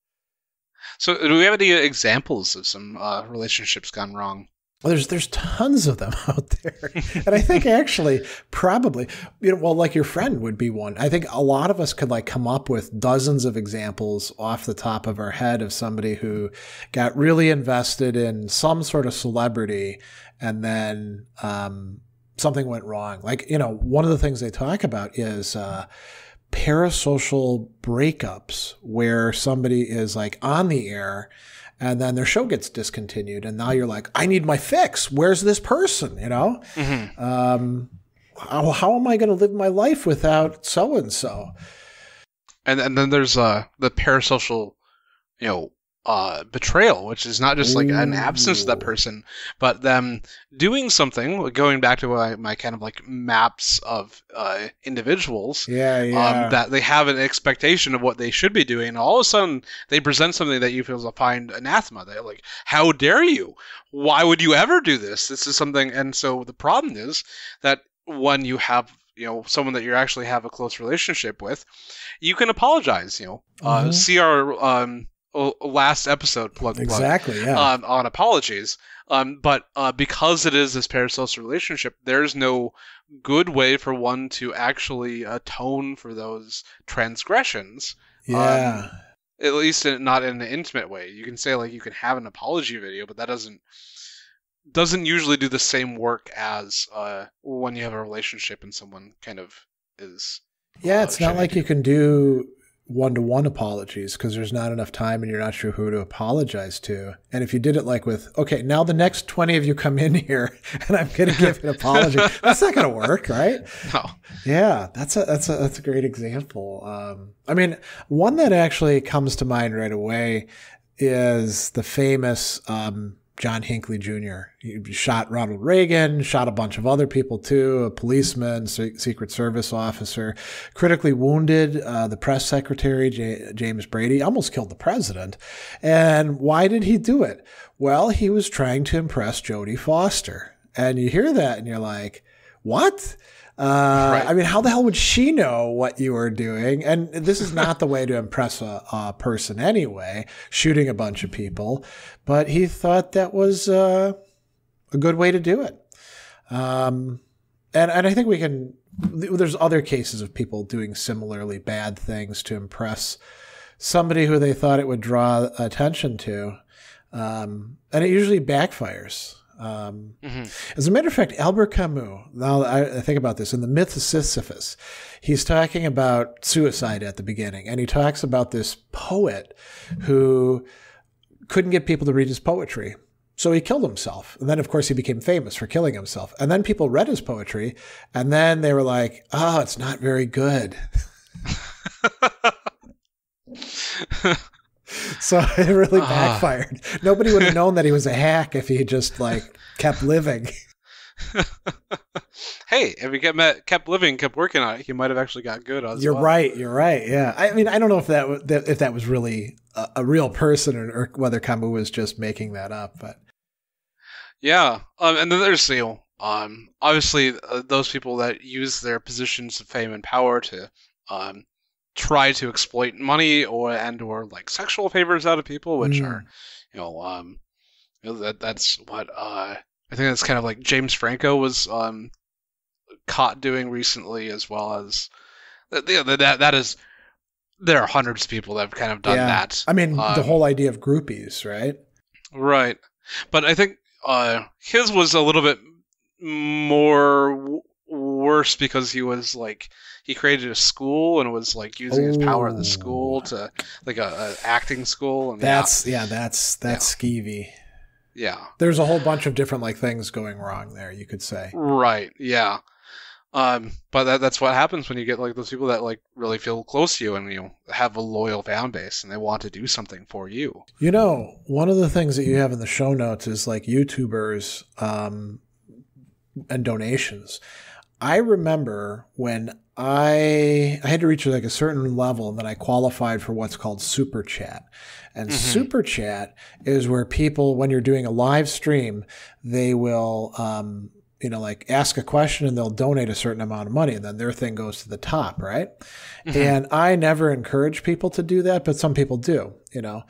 Speaker 1: So do we have any examples of some relationships gone wrong?
Speaker 2: Well, there's tons of them out there. And I think actually probably, like your friend would be one. I think a lot of us could come up with dozens of examples off the top of our head of somebody who got really invested in some sort of celebrity and then something went wrong. One of the things they talk about is parasocial breakups, where somebody is on the air and then their show gets discontinued. And now you're like, I need my fix. Where's this person? How am I going to live my life without so-and-so?
Speaker 1: And then there's the parasocial, betrayal, which is not just an absence of that person, but them doing something, going back to my kind of maps of individuals, that they have an expectation of what they should be doing, and all of a sudden they present something that you feel is find anathema. They're like, how dare you? Why would you ever do this? This is something. And so the problem is that when you have someone that you actually have a close relationship with, you can apologize. See our last episode, plug on apologies, but because it is this parasocial relationship, there's no good way for one to actually atone for those transgressions. At least not in an intimate way. You can say you can have an apology video, but that doesn't usually do the same work as when you have a relationship and someone kind of is.
Speaker 2: It's not like you can do one-to-one apologies because there's not enough time and you're not sure who to apologize to. And if you did it with, okay, now the next 20 of you come in here and I'm going to give an apology, that's not going to work, right?
Speaker 1: No.
Speaker 2: Yeah, that's a great example. One that actually comes to mind right away is the famous John Hinckley Jr. He shot Ronald Reagan, shot a bunch of other people too, a policeman, Secret Service officer, critically wounded the press secretary, James Brady, almost killed the president. And why did he do it? Well, he was trying to impress Jodie Foster. And you hear that and you're like, what? Right. How the hell would she know what you were doing? And this is not the way to impress a person anyway, shooting a bunch of people. But he thought that was a good way to do it. And I think there's other cases of people doing similarly bad things to impress somebody who they thought it would draw attention to. And it usually backfires. As a matter of fact, Albert Camus, now I think about this, in The Myth of Sisyphus, he's talking about suicide at the beginning, and he talks about this poet who couldn't get people to read his poetry. So he killed himself. And then, of course, he became famous for killing himself. And then people read his poetry, and then they were like, oh, it's not very good. So it really backfired. Nobody would have known that he was a hack if he just kept living.
Speaker 1: Hey, if he kept living, kept working on it, he might have actually got good as well.
Speaker 2: You're right. Yeah. I don't know if that was really a real person or whether Camus was just making that up. But
Speaker 1: yeah, and then there's obviously those people that use their positions of fame and power to try to exploit money or sexual favors out of people, which are, that's what I think that's kind of like James Franco was caught doing recently, as well as that is, there are hundreds of people that have kind of done that.
Speaker 2: The whole idea of groupies, right?
Speaker 1: Right. But I think his was a little bit more worse because he was like, he created a school and was like using his power at the school to like a acting school. And
Speaker 2: that's skeevy.
Speaker 1: Yeah.
Speaker 2: There's a whole bunch of different like things going wrong there, you could say.
Speaker 1: Right. Yeah. But that's what happens when you get like those people that like really feel close to you and, you know, have a loyal fan base and they want to do something for you.
Speaker 2: You know, one of the things that you have in the show notes is like YouTubers and donations. I remember when I had to reach like a certain level and then I qualified for what's called Super Chat. And Super Chat is where people, when you're doing a live stream, they will, you know, like ask a question and they'll donate a certain amount of money and then their thing goes to the top, right? And I never encourage people to do that, but some people do, you know.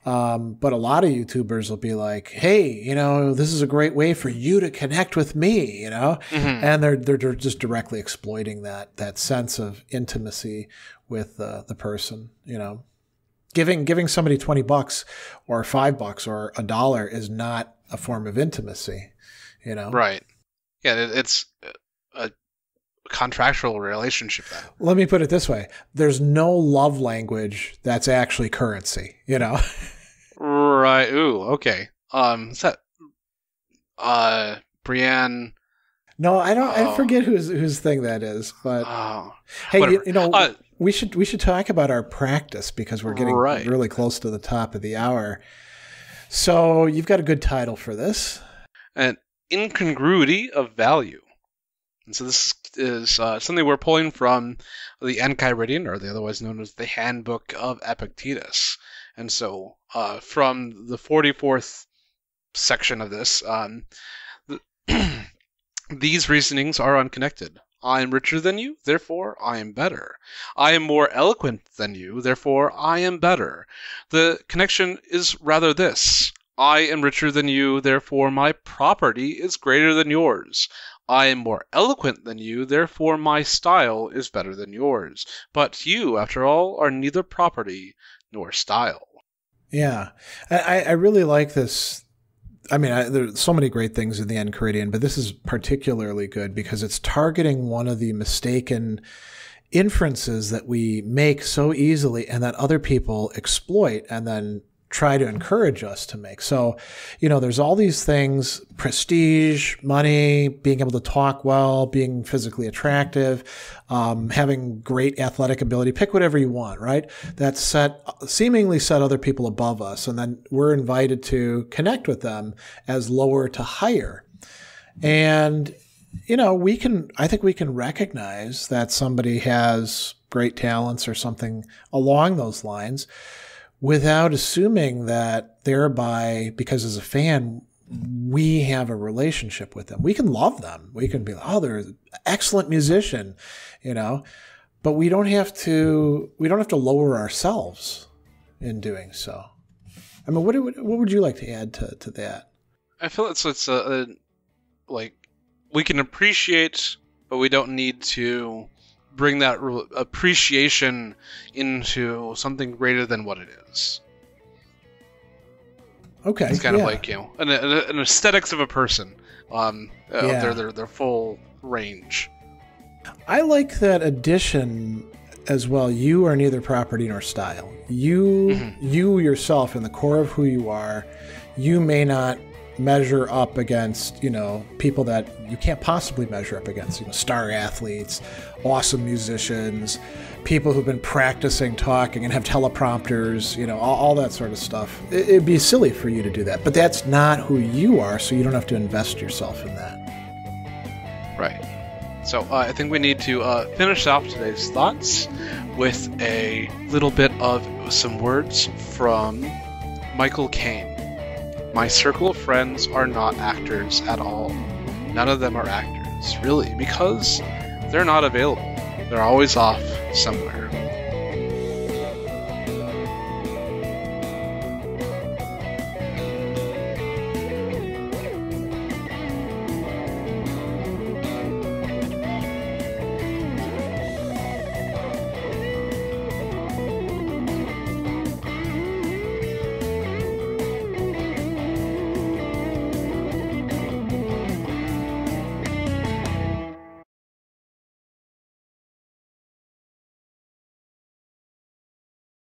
Speaker 2: But a lot of YouTubers will be like, hey, you know, this is a great way for you to connect with me, you know. And they're just directly exploiting that sense of intimacy with the person, you know. Giving somebody $20 or $5 or $1 is not a form of intimacy, you know.
Speaker 1: Right. Yeah, it's a contractual relationship then.
Speaker 2: Let me put it this way. There's no love language that's actually currency, you know?
Speaker 1: Right. Ooh, okay. Is that Brienne?
Speaker 2: No, I don't. I forget whose thing that is. But hey, you know, we should talk about our practice because we're getting really close to the top of the hour. So you've got a good title for this.
Speaker 1: An incongruity of value. And so this is something we're pulling from the Enchiridion, or the otherwise known as the Handbook of Epictetus. And so from the 44th section of this, these reasonings are unconnected. I am richer than you, therefore I am better. I am more eloquent than you, therefore I am better. The connection is rather this. I am richer than you, therefore my property is greater than yours. I am more eloquent than you, therefore my style is better than yours. But you, after all, are neither property nor style.
Speaker 2: Yeah, I really like this. I mean, there's so many great things in the Enchiridion, but this is particularly good because it's targeting one of the mistaken inferences that we make so easily and that other people exploit and then try to encourage us to make. So, you know, there's all these things: prestige, money, being able to talk well, being physically attractive, having great athletic ability, pick whatever you want, right? That seemingly set other people above us. And then we're invited to connect with them as lower to higher. And, you know, I think we can recognize that somebody has great talents or something along those lines, without assuming that thereby, because as a fan, we have a relationship with them. We can love them. We can be like, oh, they're an excellent musician, you know, but we don't have to lower ourselves in doing so. I mean, what would you like to add to that?
Speaker 1: I feel it's like we can appreciate, but we don't need to bring that appreciation into something greater than what it is.
Speaker 2: Okay,
Speaker 1: it's kind of like, you know, an aesthetics of a person, their full range.
Speaker 2: I like that addition as well. You are neither property nor style. You yourself, in the core of who you are, you may not measure up against, you know, people that you can't possibly measure up against, you know, star athletes, awesome musicians, people who've been practicing talking and have teleprompters, you know, all that sort of stuff. It'd be silly for you to do that, but that's not who you are, so you don't have to invest yourself in that.
Speaker 1: Right. So I think we need to finish off today's thoughts with a little bit of some words from Michael Caine. My circle of friends are not actors at all. None of them are actors, really, because they're not available. They're always off somewhere.